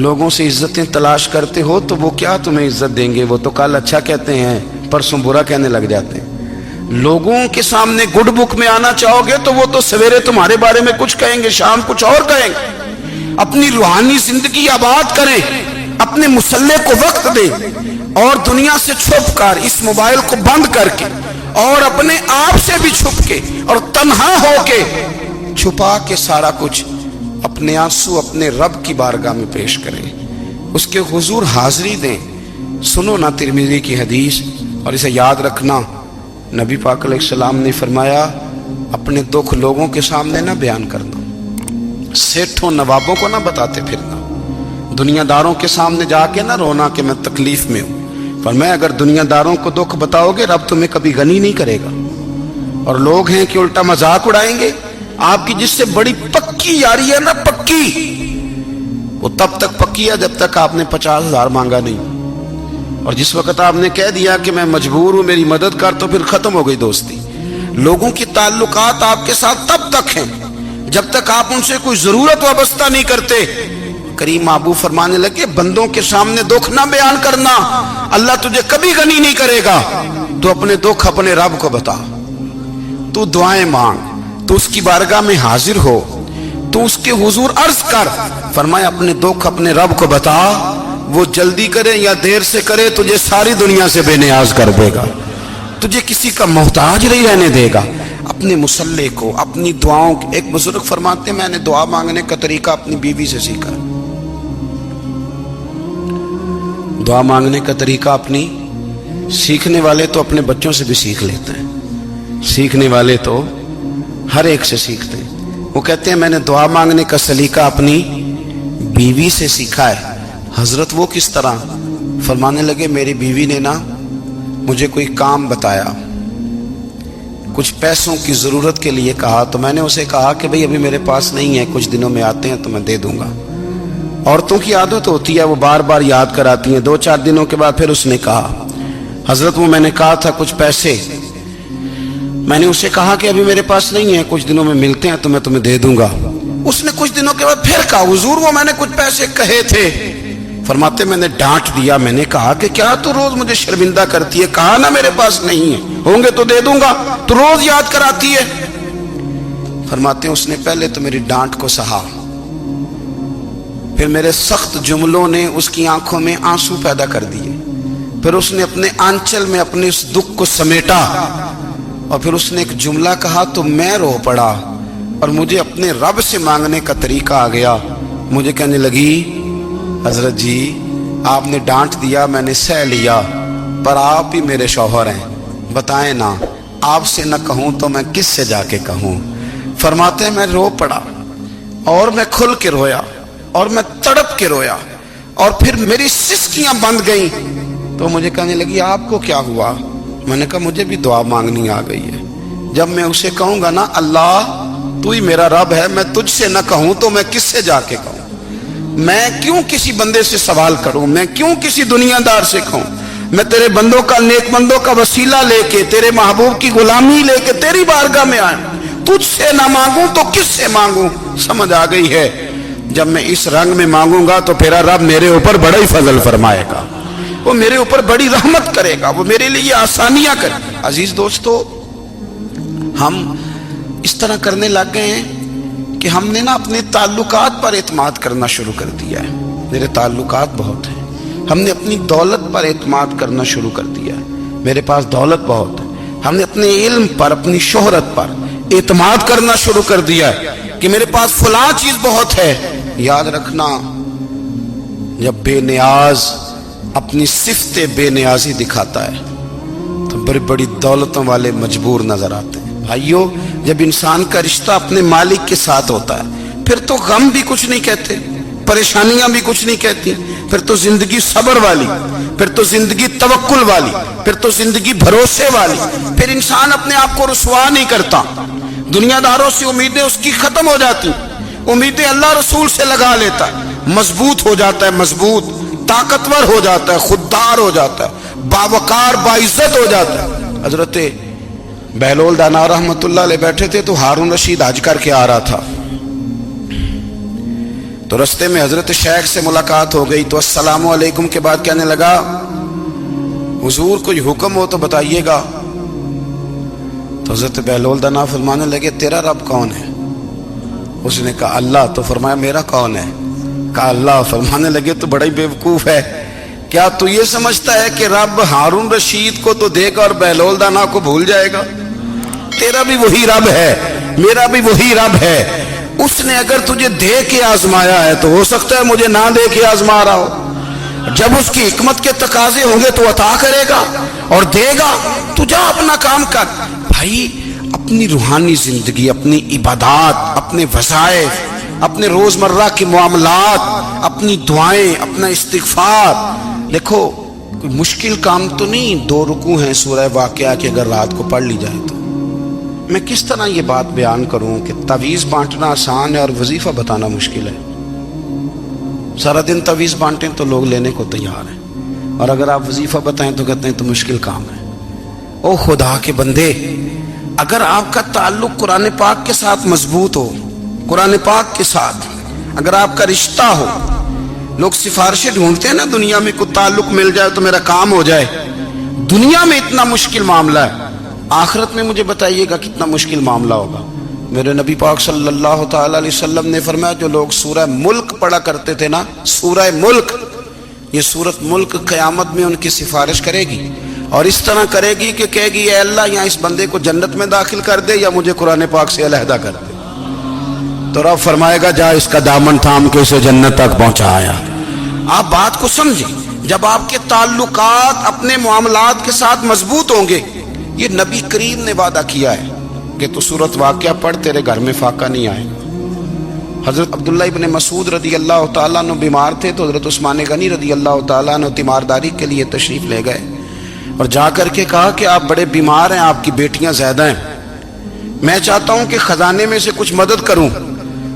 لوگوں سے عزتیں تلاش کرتے ہو تو وہ کیا تمہیں عزت دیں گے؟ وہ تو کل اچھا کہتے ہیں، پرسوں برا کہنے لگ جاتے ہیں۔ لوگوں کے سامنے گڈ بک میں آنا چاہو گے تو وہ تو سویرے تمہارے بارے میں کچھ کہیں گے، شام کچھ اور کہیں گے۔ اپنی روحانی زندگی آباد کریں، اپنے مسلح کو وقت دیں، اور دنیا سے چھپ کر، اس موبائل کو بند کر کے، اور اپنے آپ سے بھی چھپ کے اور تنہا ہو کے، چھپا کے سارا کچھ اپنے آنسو اپنے رب کی بارگاہ میں پیش کریں، اس کے حضور حاضری دیں۔ سنو نا ترمذی کی حدیث، اور اسے یاد رکھنا، نبی پاک علیہ السلام نے فرمایا اپنے دکھ لوگوں کے سامنے نہ بیان کرنا، سیٹھوں نوابوں کو نہ بتاتے پھرنا، دنیا داروں کے سامنے جا کے نہ رونا کہ میں تکلیف میں ہوں۔ فرمایا اگر دنیا داروں کو دکھ بتاؤ گے رب تمہیں کبھی غنی نہیں کرے گا، اور لوگ ہیں کہ الٹا مذاق اڑائیں گے۔ آپ کی جس سے بڑی پکی یاری ہے نا، پکی، وہ تب تک پکی ہے جب تک آپ نے 50,000 مانگا نہیں، اور جس وقت آپ نے کہہ دیا کہ میں مجبور ہوں میری مدد کر، تو پھر ختم ہو گئی دوستی۔ لوگوں کی تعلقات آپ کے ساتھ تب تک ہیں جب تک آپ ان سے کوئی ضرورت وابستہ نہیں کرتے۔ کریم محبوب فرمانے لگے بندوں کے سامنے دکھ نہ بیان کرنا، اللہ تجھے کبھی غنی نہیں کرے گا۔ تو اپنے دکھ اپنے رب کو بتا، تو دعائیں مانگ، تو اس کی بارگاہ میں حاضر ہو، تو اس کے حضور عرض کر۔ فرمایا اپنے دکھ اپنے رب کو بتا، وہ جلدی کرے یا دیر سے کرے تجھے ساری دنیا سے بے نیاز کر دے گا، تجھے کسی کا محتاج نہیں رہنے دے گا۔ اپنے مسلح کو، اپنی دعاؤں، ایک بزرگ فرماتے ہیں میں نے دعا مانگنے کا طریقہ اپنی بیوی سے سیکھا۔ دعا مانگنے کا طریقہ اپنی، سیکھنے والے تو اپنے بچوں سے بھی سیکھ لیتے ہیں، سیکھنے والے تو ہر ایک سے سیکھتے ہیں۔ وہ کہتے ہیں میں نے دعا مانگنے کا سلیقہ اپنی بیوی سے سیکھا ہے۔ حضرت وہ کس طرح؟ فرمانے لگے میری بیوی نے نا مجھے کوئی کام بتایا، کچھ پیسوں کی ضرورت کے لیے کہا، تو میں نے اسے کہا کہ بھئی ابھی میرے پاس نہیں ہے، کچھ دنوں میں آتے ہیں تو میں دے دوں گا۔ عورتوں کی عادت ہوتی ہے وہ بار بار یاد کراتی ہیں، 2-4 دنوں کے بعد پھر اس نے کہا حضرت وہ میں نے کہا تھا کچھ پیسے، میں نے اسے کہا کہ ابھی میرے پاس نہیں ہے، کچھ دنوں میں ملتے ہیں تو میں تمہیں دے دوں گا۔ اس نے کچھ دنوں کے بعد پھر کہا حضور وہ میں نے کچھ پیسے کہے تھے۔ فرماتے میں نے ڈانٹ دیا، میں نے کہا کہ کیا تو روز مجھے شرمندہ کرتی ہے، کہا نا میرے پاس نہیں ہے، ہوں گے تو دے دوں گا، تو روز یاد کراتی ہے۔ فرماتے ہیں اس نے پہلے تو میری ڈانٹ کو سہا، پھر میرے سخت جملوں نے اس کی آنکھوں میں آنسو پیدا کر دیے، پھر اس نے اپنے آنچل میں اپنے اس دکھ کو سمیٹا، اور پھر اس نے ایک جملہ کہا تو میں رو پڑا، اور مجھے اپنے رب سے مانگنے کا طریقہ آ گیا۔ مجھے کہنے لگی حضرت جی آپ نے ڈانٹ دیا میں نے سہ لیا، پر آپ ہی میرے شوہر ہیں، بتائیں نا آپ سے نہ کہوں تو میں کس سے جا کے کہوں۔ فرماتے ہیں میں رو پڑا، اور میں کھل کے رویا، اور میں تڑپ کے رویا، اور پھر میری سسکیاں بند گئیں۔ تو مجھے کہنے لگی آپ کو کیا ہوا؟ میں نے کہا مجھے بھی دعا مانگنی آ گئی ہے، جب میں اسے کہوں گا نا اللہ تو ہی میرا رب ہے، میں تجھ سے نہ کہوں تو میں کس سے جا کے کہوں؟ میں کیوں کسی بندے سے سوال کروں؟ میں کیوں کسی دنیا دار سے کہوں؟ میں تیرے بندوں کا، نیک بندوں کا وسیلہ لے کے، تیرے محبوب کی غلامی لے کے تیری بارگاہ میں آیا، تجھ سے نہ مانگوں تو کس سے مانگوں؟ سمجھ آ گئی ہے جب میں اس رنگ میں مانگوں گا تو پھر رب میرے اوپر بڑا ہی فضل فرمائے گا، وہ میرے اوپر بڑی رحمت کرے گا، وہ میرے لیے آسانیاں کرے گا۔ عزیز دوستو ہم اس طرح کرنے لگ گئے ہیں کہ ہم نے نا اپنے تعلقات پر اعتماد کرنا شروع کر دیا ہے۔ میرے تعلقات بہت ہیں، ہم نے اپنی دولت پر اعتماد کرنا شروع کر دیا ہے، میرے پاس دولت بہت ہے۔ ہم نے اپنے علم پر، اپنی شہرت پر اعتماد کرنا شروع کر دیا ہے کہ میرے پاس فلاں چیز بہت ہے۔ یاد رکھنا جب بے نیاز اپنی صفت بے نیازی دکھاتا ہے تو بڑی بڑی دولتوں والے مجبور نظر آتے ہیں۔ بھائیو جب انسان کا رشتہ اپنے مالک کے ساتھ ہوتا ہے پھر تو غم بھی کچھ نہیں کہتے، پریشانیاں بھی کچھ نہیں کہتی، پھر تو زندگی صبر والی، پھر تو زندگی توکل والی، پھر تو زندگی بھروسے والی، پھر انسان اپنے آپ کو رسوا نہیں کرتا، دنیا داروں سے امیدیں اس کی ختم ہو جاتی، امیدیں اللہ رسول سے لگا لیتا ہے، مضبوط ہو جاتا ہے، مضبوط، طاقتور ہو جاتا ہے، خوددار ہو جاتا ہے، باوقار باعزت ہو جاتا ہے۔ حضرت بہلول دانا رحمت اللہ علیہ بیٹھے تھے تو ہارون رشید حج کر کے آ رہا تھا، تو رستے میں حضرت شیخ سے ملاقات ہو گئی تو السلام علیکم کے بعد کہنے لگا حضور کوئی حکم ہو تو بتائیے گا. تو حضرت بہلول دانا فرمانے لگے تیرا رب کون ہے؟ اس نے کہا اللہ. تو فرمایا میرا کون ہے؟ کہا اللہ. فرمانے لگے تو بڑا ہی بیوقوف ہے، کیا تو یہ سمجھتا ہے کہ رب ہارون رشید کو تو دے گا اور بہلول دانا کو بھول جائے گا؟ تیرا بھی وہی رب ہے، میرا بھی وہی رب ہے. اس نے اگر تجھے دے کے آزمایا ہے تو ہو سکتا ہے مجھے نہ دے کے آزما رہا ہو. جب اس کی حکمت کے تقاضے ہوں گے تو عطا کرے گا اور دے گا. تو جا اپنا کام کر. بھائی اپنی روحانی زندگی، اپنی عبادات، اپنے وظائف، اپنے روزمرہ کے معاملات، اپنی دعائیں، اپنا استغفار. دیکھو کوئی مشکل کام تو نہیں 2 رکوع ہیں سورہ واقعہ کہ اگر رات کو پڑھ لی جائے تو. میں کس طرح یہ بات بیان کروں کہ تعویذ بانٹنا آسان ہے اور وظیفہ بتانا مشکل ہے. سارا دن تعویذ بانٹیں تو لوگ لینے کو تیار ہیں، اور اگر آپ وظیفہ بتائیں تو کہتے ہیں تو مشکل کام ہے. او خدا کے بندے، اگر آپ کا تعلق قرآن پاک کے ساتھ مضبوط ہو، قرآن پاک کے ساتھ اگر آپ کا رشتہ ہو، لوگ سفارشیں ڈھونڈتے ہیں نا دنیا میں، کوئی تعلق مل جائے تو میرا کام ہو جائے. دنیا میں اتنا مشکل معاملہ ہے، آخرت میں مجھے بتائیے گا کتنا مشکل معاملہ ہوگا. میرے نبی پاک صلی اللہ تعالی علیہ وسلم نے فرمایا جو لوگ سورہ ملک پڑھا کرتے تھے نا، سورہ ملک، یہ سورت ملک قیامت میں ان کی سفارش کرے گی، اور اس طرح کرے گی کہ کہے گی اے اللہ یا اس بندے کو جنت میں داخل کر دے یا مجھے قرآن پاک سے علیحدہ کر دے. تو رب فرمائے گا جا اس کا دامن تھام کے اسے جنت تک پہنچایا. آپ بات کو سمجھیں، جب آپ کے تعلقات اپنے معاملات کے ساتھ مضبوط ہوں گے، یہ نبی کریم نے وعدہ کیا ہے کہ تو سورت واقعہ پڑھ تیرے گھر میں فاقہ نہیں آئے گا. حضرت عبداللہ ابن مسعود رضی اللہ تعالیٰ عنہ بیمار تھے تو حضرت عثمان غنی رضی اللہ تعالیٰ عنہ تیمارداری کے لیے تشریف لے گئے اور جا کر کے کہا کہ آپ بڑے بیمار ہیں، آپ کی بیٹیاں زیادہ ہیں، میں چاہتا ہوں کہ خزانے میں سے کچھ مدد کروں.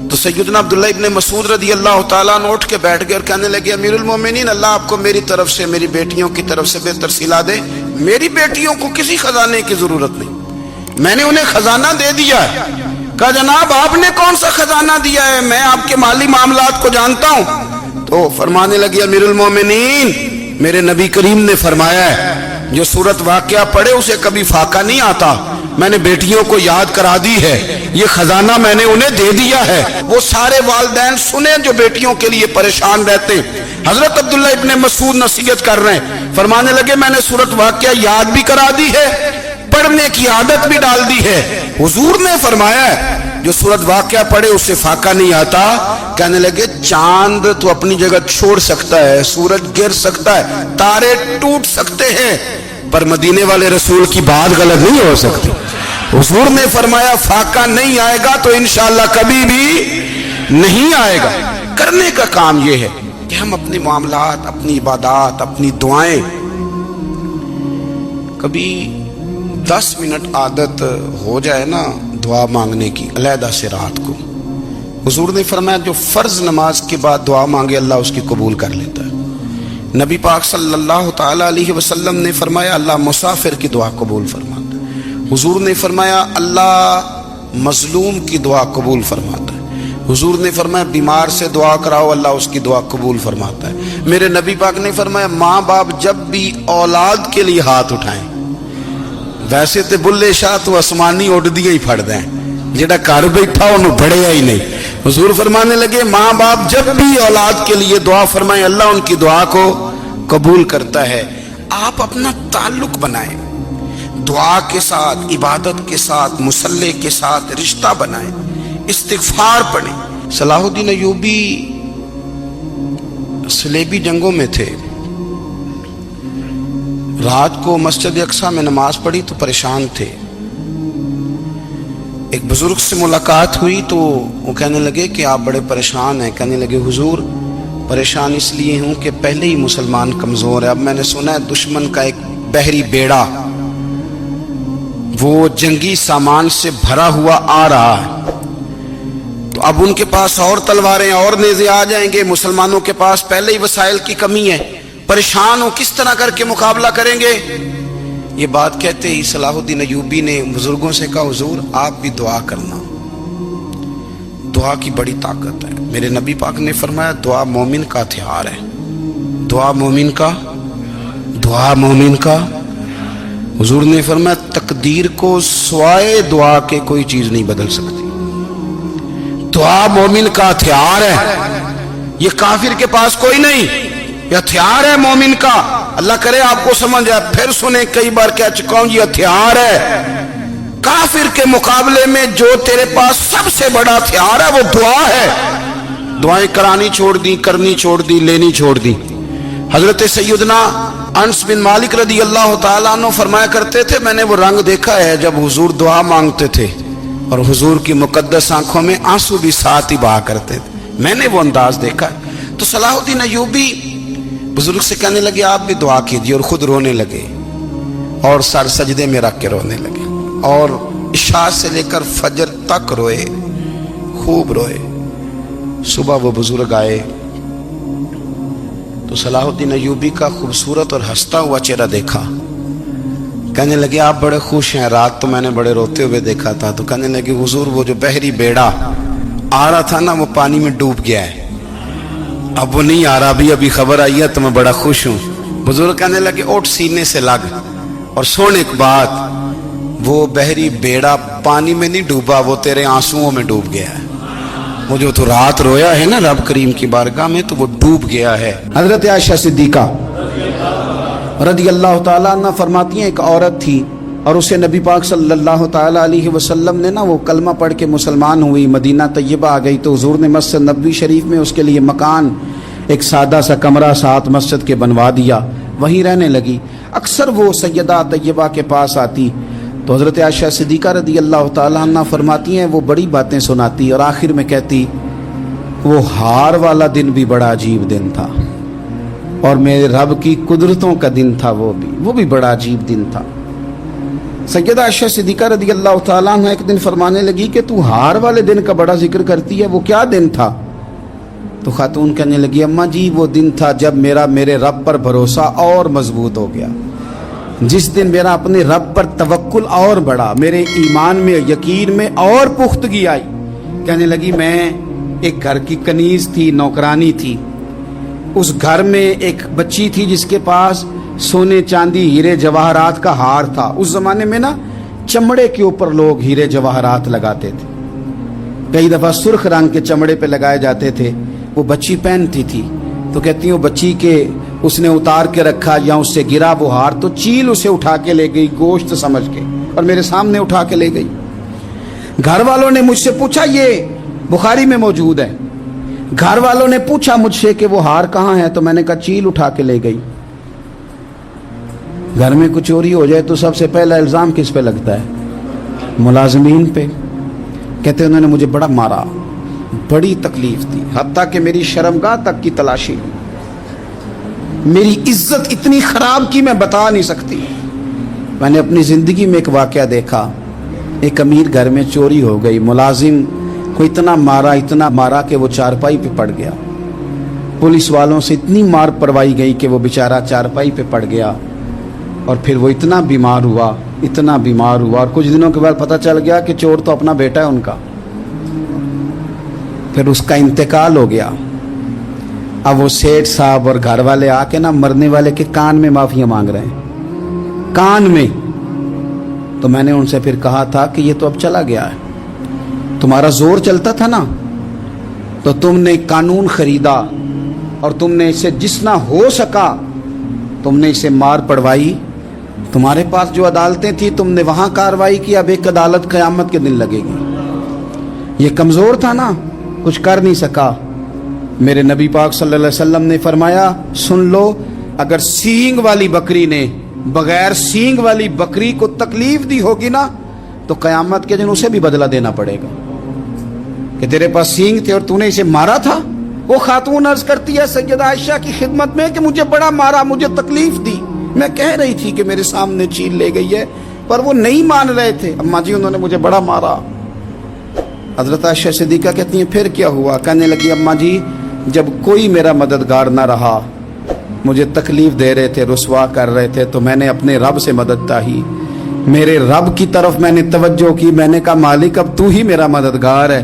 تو سیدنا عبداللہ ابن مسعود رضی اللہ تعالیٰ عنہ اٹھ کے بیٹھ گئے اور کہنے لگے امیر المومنین، اللہ آپ کو میری طرف سے، میری بیٹیوں کی طرف سے بہتر صلہ دے. میری بیٹیوں کو کسی خزانے کی ضرورت نہیں، میں نے انہیں خزانہ دے دیا ہے. کہا جناب آپ نے کون سا خزانہ دیا ہے، میں آپ کے مالی معاملات کو جانتا ہوں. تو فرمانے لگے امیر المومنین، میرے نبی کریم نے فرمایا ہے جو سورت واقعہ پڑھے اسے کبھی فاقہ نہیں آتا. میں نے بیٹیوں کو یاد کرا دی ہے، یہ خزانہ میں نے انہیں دے دیا ہے. وہ سارے والدین سنیں جو بیٹیوں کے لیے پریشان رہتے. حضرت عبداللہ ابن مسعود نصیحت کر رہے ہیں، فرمانے لگے میں نے سورت واقعہ یاد بھی کرا دی ہے، پڑھنے کی عادت بھی ڈال دی ہے. حضور نے فرمایا ہے جو سورت واقعہ پڑھے اسے فاقہ نہیں آتا. کہنے لگے چاند تو اپنی جگہ چھوڑ سکتا ہے، سورج گر سکتا ہے، تارے ٹوٹ سکتے ہیں، پر مدینے والے رسول کی بات غلط نہیں ہو سکتی. حضور نے فرمایا فاقہ نہیں آئے گا تو انشاءاللہ کبھی بھی نہیں آئے گا. کرنے کا کام یہ ہے کہ ہم اپنے معاملات، اپنی عبادات، اپنی دعائیں کبھی 10 منٹ عادت ہو جائے نا دعا مانگنے کی علیحدہ سے رات کو. حضور نے فرمایا جو فرض نماز کے بعد دعا مانگے اللہ اس کی قبول کر لیتا ہے. نبی پاک صلی اللہ تعالی علیہ وسلم نے فرمایا اللہ مسافر کی دعا قبول فرماتا ہے. حضور نے فرمایا اللہ مظلوم کی دعا قبول فرماتا ہے. حضور نے فرمایا بیمار سے دعا کراؤ اللہ اس کی دعا قبول فرماتا ہے. میرے نبی پاک نے فرمایا ماں باپ جب بھی اولاد کے لیے ہاتھ اٹھائیں، ویسے تے بلے شاہ تو آسمانی اڈدیاں ہی پھڑ دیں، جڑا گھر بیٹھا انہوں بڑھیا ہی نہیں. حضور فرمانے لگے ماں باپ جب بھی اولاد کے لیے دعا فرمائیں اللہ ان کی دعا کو قبول کرتا ہے. آپ اپنا تعلق بنائیں دعا کے ساتھ، عبادت کے ساتھ، مصلی کے ساتھ رشتہ بنائیں، استغفار پڑھیں. صلاح الدین ایوبی صلیبی جنگوں میں تھے، رات کو مسجد اقصی میں نماز پڑھی تو پریشان تھے. ایک بزرگ سے ملاقات ہوئی تو وہ کہنے لگے کہ آپ بڑے پریشان ہیں. کہنے لگے حضور پریشان اس لیے ہوں کہ پہلے ہی مسلمان کمزور ہے، اب میں نے سنا ہے دشمن کا ایک بحری بیڑا وہ جنگی سامان سے بھرا ہوا آ رہا ہے، تو اب ان کے پاس اور تلواریں اور نیزے آ جائیں گے، مسلمانوں کے پاس پہلے ہی وسائل کی کمی ہے، پریشان ہو کس طرح کر کے مقابلہ کریں گے. یہ بات کہتے ہی صلاح الدین ایوبی نے بزرگوں سے کہا حضور آپ بھی دعا کرنا. دعا کی بڑی طاقت ہے. میرے نبی پاک نے فرمایا دعا مومن کا ہتھیار ہے. دعا مومن کا حضور نے فرمایا تقدیر کو سوائے دعا کے کوئی چیز نہیں بدل سکتی. دعا مومن کا ہتھیار ہے. یہ کافر کے پاس کوئی نہیں، یہ ہتھیار ہے مومن کا. اللہ کرے آپ کو سمجھ آئے. پھر سنیں، کئی بار کہہ چکا ہوں یہ ہتھیار ہے. کافر کے مقابلے میں جو تیرے پاس سب سے بڑا ہتھیار ہے وہ دعا ہے. دعائیں کرانی چھوڑ دی، کرنی چھوڑ دی، لینی چھوڑ دی. حضرت سیدنا انس بن مالک رضی اللہ تعالیٰ عنہ فرمایا کرتے تھے میں نے وہ رنگ دیکھا ہے جب حضور دعا مانگتے تھے اور حضور کی مقدس آنکھوں میں آنسو بھی ساتھ ہی بہا کرتے تھے. میں نے وہ انداز دیکھا. تو صلاح الدین ایوبی بزرگ سے کہنے لگے آپ بھی دعا کیجیے، اور خود رونے لگے اور سر سجدے میں رکھ کے رونے لگے اور عشاء سے لے کر فجر تک روئے، خوب روئے. صبح وہ بزرگ آئے تو صلاح الدین ایوبی کا خوبصورت اور ہنستا ہوا چہرہ دیکھا. کہنے لگے آپ بڑے خوش ہیں، رات تو میں نے بڑے روتے ہوئے دیکھا تھا. تو کہنے لگے حضور وہ جو بحری بیڑا آ رہا تھا نا وہ پانی میں ڈوب گیا ہے، اب وہ نہیں آ رہا، ابھی خبر آئی ہے تو میں بڑا خوش ہوں. بزرگ کہنے لگے اٹھ سینے سے لگ اور سن ایک بات، وہ بحری بیڑا پانی میں نہیں ڈوبا، وہ تیرے آنسوؤں میں ڈوب گیا ہے. وہ جو تو رات رویا ہے نا رب کریم کی بارگاہ میں تو وہ ڈوب گیا ہے. حضرت عائشہ صدیقہ رضی اللہ تعالیٰ عنہ فرماتی ہیں ایک عورت تھی اور اسے نبی پاک صلی اللہ تعالیٰ علیہ وسلم نے نا وہ کلمہ پڑھ کے مسلمان ہوئی، مدینہ طیبہ آ گئی تو حضور نے مسجد نبوی شریف میں اس کے لیے مکان، ایک سادہ سا کمرہ ساتھ مسجد کے بنوا دیا، وہیں رہنے لگی. اکثر وہ سیدہ طیبہ کے پاس آتی تو حضرت عائشہ صدیقہ رضی اللہ تعالیٰ عنہ فرماتی ہیں وہ بڑی باتیں سناتی اور آخر میں کہتی وہ ہار والا دن بھی بڑا عجیب دن تھا اور میرے رب کی قدرتوں کا دن تھا، وہ بھی بڑا عجیب دن تھا. سیدہ عائشہ صدیقہ رضی اللہ تعالیٰ عنہ ایک دن فرمانے لگی کہ تو ہار والے دن کا بڑا ذکر کرتی ہے، وہ کیا دن تھا؟ تو خاتون کہنے لگی اماں جی وہ دن تھا جب میرے رب پر بھروسہ اور مضبوط ہو گیا، جس دن میرا اپنے رب پر توکل اور بڑھا، میرے ایمان میں یقین میں اور پختگی آئی. کہنے لگی میں ایک گھر کی کنیز تھی، نوکرانی تھی، اس گھر میں ایک بچی تھی جس کے پاس سونے چاندی ہیرے جواہرات کا ہار تھا. اس زمانے میں نا چمڑے کے اوپر لوگ ہیرے جواہرات لگاتے تھے، کئی دفعہ سرخ رنگ کے چمڑے پہ لگائے جاتے تھے. وہ بچی پہنتی تھی تو کہتی ہوں بچی کے اس نے اتار کے رکھا یا اس سے گرا وہ ہار تو چیل اسے اٹھا کے لے گئی گوشت سمجھ کے اور میرے سامنے اٹھا کے لے گئی. گھر والوں نے مجھ سے پوچھا، یہ بخاری میں موجود ہے، گھر والوں نے پوچھا مجھ سے کہ وہ ہار کہاں ہے تو میں نے کہا چیل اٹھا کے لے گئی. گھر میں کچھ چوری ہو جائے تو سب سے پہلا الزام کس پہ لگتا ہے؟ ملازمین پہ. کہتے انہوں نے مجھے بڑا مارا، بڑی تکلیف تھی، حتیٰ کہ میری شرمگاہ تک کی تلاشی، میری عزت اتنی خراب کی میں بتا نہیں سکتی. میں نے اپنی زندگی میں ایک واقعہ دیکھا، ایک امیر گھر میں چوری ہو گئی، ملازم کو اتنا مارا کہ وہ چارپائی پہ پڑ گیا. پولیس والوں سے اتنی مار پروائی گئی کہ وہ بیچارہ چارپائی پہ پڑ گیا اور پھر وہ اتنا بیمار ہوا اور کچھ دنوں کے بعد پتہ چل گیا کہ چور تو اپنا بیٹا ہے ان کا. پھر اس کا انتقال ہو گیا. اب وہ سیٹھ صاحب اور گھر والے آ کے نا مرنے والے کے کان میں معافیاں مانگ رہے ہیں، کان میں. تو میں نے ان سے پھر کہا تھا کہ یہ تو اب چلا گیا ہے، تمہارا زور چلتا تھا نا تو تم نے قانون خریدا اور تم نے اسے جتنا ہو سکا تم نے اسے مار پڑوائی. تمہارے پاس جو عدالتیں تھی تم نے وہاں کاروائی کی، اب ایک عدالت قیامت کے دن لگے گی. یہ کمزور تھا نا، کچھ کر نہیں سکا. میرے نبی پاک صلی اللہ علیہ وسلم نے فرمایا سن لو، اگر سینگ والی بکری نے بغیر سینگ والی بکری کو تکلیف دی ہوگی نا تو قیامت کے دن اسے بھی بدلہ دینا پڑے گا کہ تیرے پاس سینگ تھے اور تو نے اسے مارا تھا. وہ خاتون عرض کرتی ہے سیدہ عائشہ کی خدمت میں کہ مجھے بڑا مارا، مجھے تکلیف دی، میں کہہ رہی تھی کہ میرے سامنے چیل لے گئی ہے پر وہ نہیں مان رہے تھے. اماں جی انہوں نے مجھے بڑا مارا. حضرت عائشہ صدیقہ کہتی ہیں پھر کیا ہوا؟ کہنے لگی اماں جی جب کوئی میرا مددگار نہ رہا، مجھے تکلیف دے رہے تھے، رسوا کر رہے تھے، تو میں نے اپنے رب سے مدد چاہی، میرے رب کی طرف میں نے توجہ کی. میں نے کہا مالک اب تو ہی میرا مددگار ہے،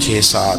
6-7,